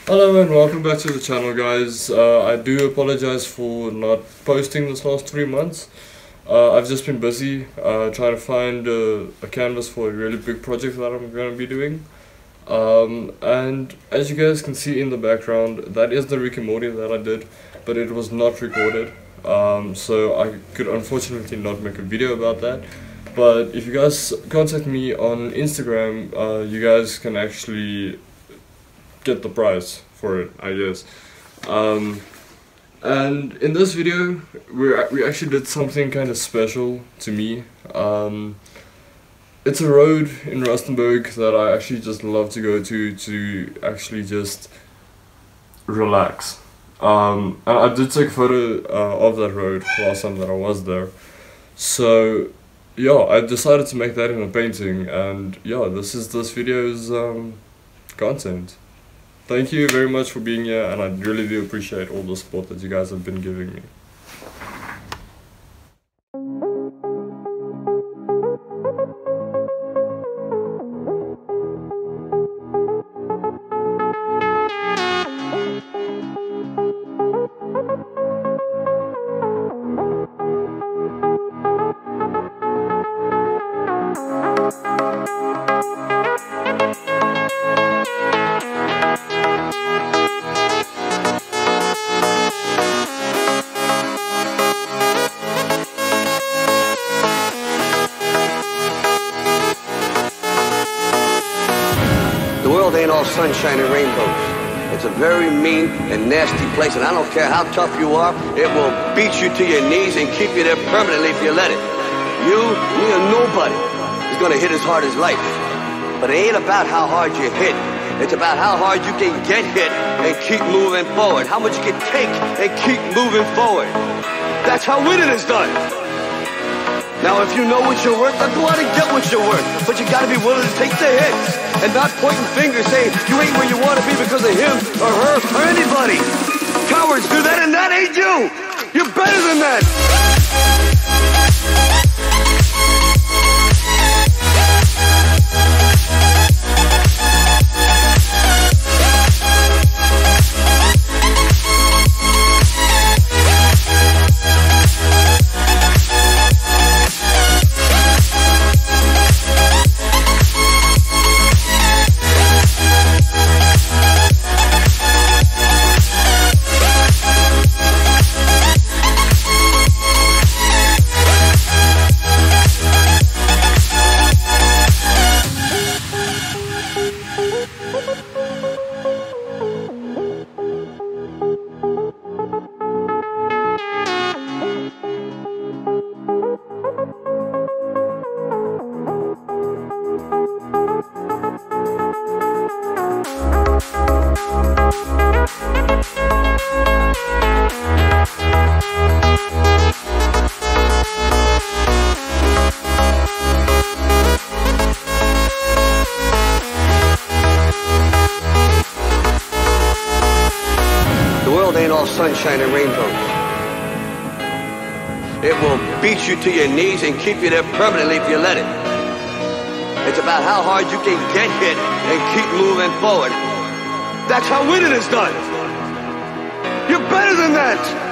Hello and welcome back to the channel, guys. I do apologize for not posting this last 3 months. I've just been busy trying to find a canvas for a really big project that I'm going to be doing. And as you guys can see in the background, that is the Rick and Morty that I did, but it was not recorded. So I could unfortunately not make a video about that. But if you guys contact me on Instagram, you guys can actually get the prize for it, I guess. And in this video, we actually did something kind of special to me. It's a road in Rustenburg that I actually just love to go to actually just relax. And I did take a photo of that road last time that I was there. So yeah, I decided to make that in a painting, and yeah, this is this video's content. Thank you very much for being here, and I really do appreciate all the support that you guys have been giving me. The world ain't all sunshine and rainbows. It's a very mean and nasty place, and I don't care how tough you are, it will beat you to your knees and keep you there permanently if you let it. You, me, or nobody is gonna hit as hard as life. But it ain't about how hard you hit. It's about how hard you can get hit and keep moving forward. How much you can take and keep moving forward. That's how winning is done. Now, if you know what you're worth, then go out and get what you're worth. But you gotta be willing to take the hits and not pointing fingers saying you ain't where you want to be because of him or her or anybody. Cowards do that, and that ain't you. You're better than that. The world ain't all sunshine and rainbows. It will beat you to your knees and keep you there permanently if you let it. It's about how hard you can get hit and keep moving forward. That's how winning is done. You're better than that.